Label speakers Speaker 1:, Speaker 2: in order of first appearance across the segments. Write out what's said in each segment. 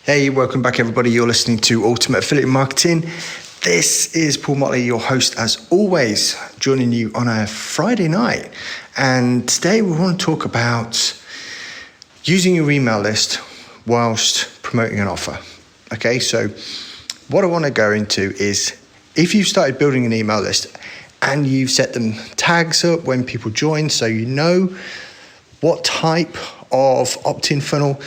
Speaker 1: Hey, welcome back everybody. You're listening to Ultimate Affiliate Marketing. This is Paul Motley, your host as always, joining you on a Friday night. And today we want to talk about using your email list whilst promoting an offer. Okay, so what I want to go into is if you've started building an email list and you've set them tags up when people join, so you know what type of opt-in funnel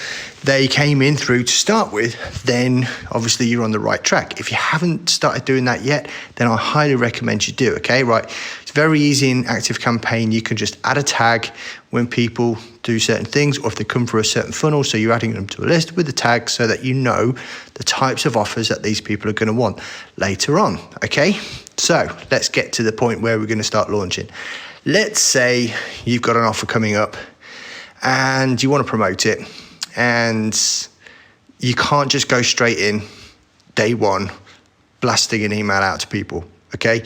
Speaker 1: they came in through to start with, then obviously you're on the right track. If you haven't started doing that yet, then I highly recommend you do, okay? Right, it's very easy in ActiveCampaign. You can just add a tag when people do certain things or if they come through a certain funnel, so you're adding them to a list with the tag so that you know the types of offers that these people are going to want later on, okay? So let's get to the point where we're going to start launching. Let's say you've got an offer coming up and you want to promote it, and you can't just go straight in day one blasting an email out to people, okay?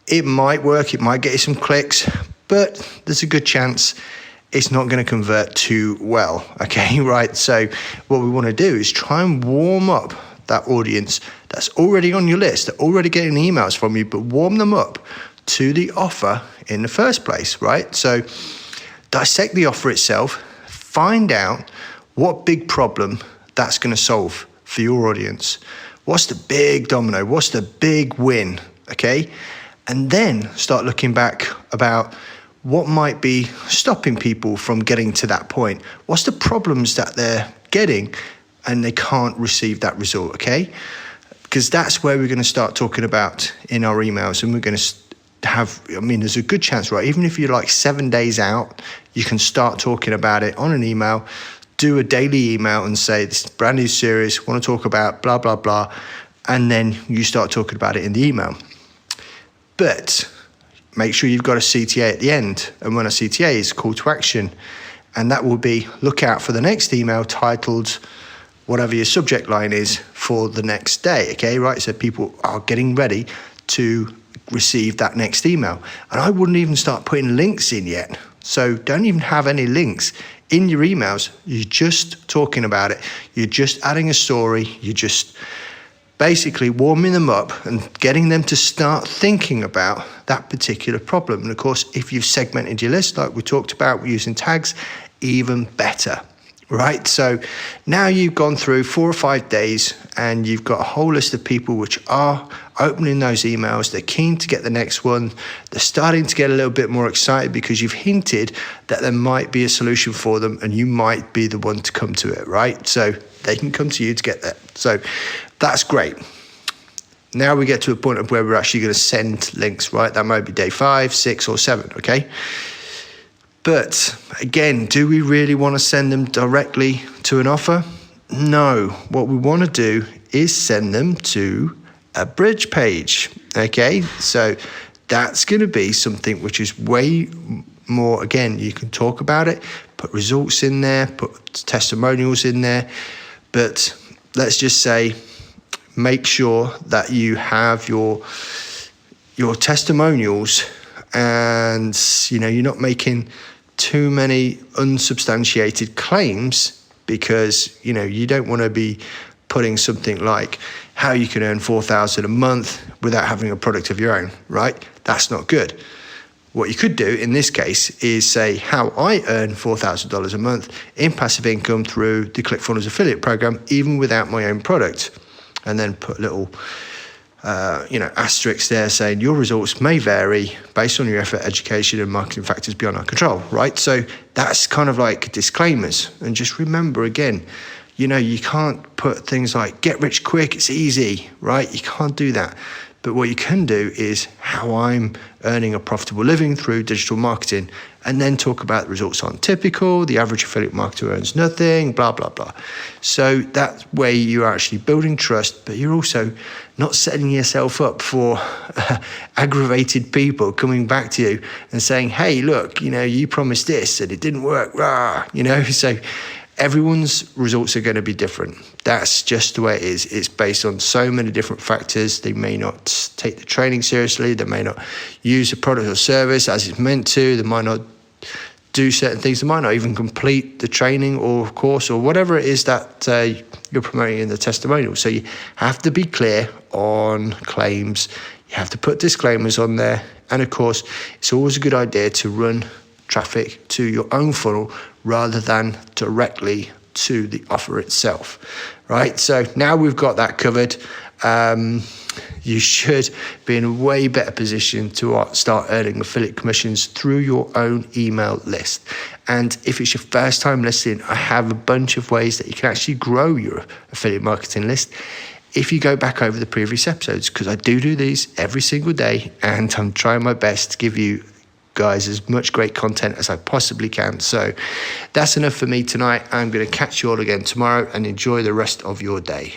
Speaker 1: It might work, it might get you some clicks, but there's a good chance it's not going to convert too well, okay? Right, so what we want to do is try and warm up that audience that's already on your list, they're already getting emails from you, but warm them up to the offer in the first place, right? So dissect the offer itself, find out what big problem that's going to solve for your audience. What's the big domino? What's the big win? Okay. And then start looking back about what might be stopping people from getting to that point. What's the problems that they're getting and they can't receive that result? Okay. Because that's where we're going to start talking about in our emails, and we're going to there's a good chance, right? Even if you're like 7 days out, you can start talking about it on an email, do a daily email and say, this is a brand new series, want to talk about blah, blah, blah. And then you start talking about it in the email. But make sure you've got a CTA at the end. And when a CTA is call to action, and that will be look out for the next email titled whatever your subject line is for the next day. Okay, right? So people are getting ready to receive that next email. And I wouldn't even start putting links in yet. So don't even have any links in your emails. You're just talking about it. You're just adding a story. You're just basically warming them up and getting them to start thinking about that particular problem. And of course, if you've segmented your list, like we talked about using tags, even better. Right, so now you've gone through 4 or 5 days and you've got a whole list of people which are opening those emails. They're keen to get the next one. They're starting to get a little bit more excited because you've hinted that there might be a solution for them and you might be the one to come to it, right? So they can come to you to get that. So that's great. Now we get to a point of where we're actually going to send links, right? That might be day 5, 6, or 7, okay? But again, do we really want to send them directly to an offer? No. What we want to do is send them to a bridge page. Okay, so that's going to be something which is way more, again, you can talk about it, put results in there, put testimonials in there. But let's just say, make sure that you have your testimonials and, you're not making too many unsubstantiated claims, because you don't want to be putting something like how you can earn $4,000 a month without having a product of your own, right? That's not good. What you could do in this case is say how I earn $4,000 a month in passive income through the ClickFunnels affiliate program, even without my own product, and then put a little asterisks there saying your results may vary based on your effort, education, and marketing factors beyond our control, right? So that's kind of like disclaimers. And just remember again, you can't put things like get rich quick, it's easy, right? You can't do that. But what you can do is how I'm earning a profitable living through digital marketing, and then talk about the results aren't typical, the average affiliate marketer earns nothing, blah, blah, blah. So that way you're actually building trust, but you're also not setting yourself up for aggravated people coming back to you and saying, hey, look, you promised this and it didn't work, so everyone's results are going to be different. That's just the way it is. It's based on so many different factors. They may not take the training seriously. They may not use the product or service as it's meant to. They might not do certain things. They might not even complete the training or course or whatever it is that you're promoting in the testimonial. So you have to be clear on claims. You have to put disclaimers on there. And of course, it's always a good idea to run traffic to your own funnel rather than directly to the offer itself, right? So now we've got that covered. You should be in a way better position to start earning affiliate commissions through your own email list. And if it's your first time listening, I have a bunch of ways that you can actually grow your affiliate marketing list if you go back over the previous episodes, because I do these every single day, and I'm trying my best to give you guys as much great content as I possibly can. So that's enough for me tonight. I'm going to catch you all again tomorrow, and enjoy the rest of your day.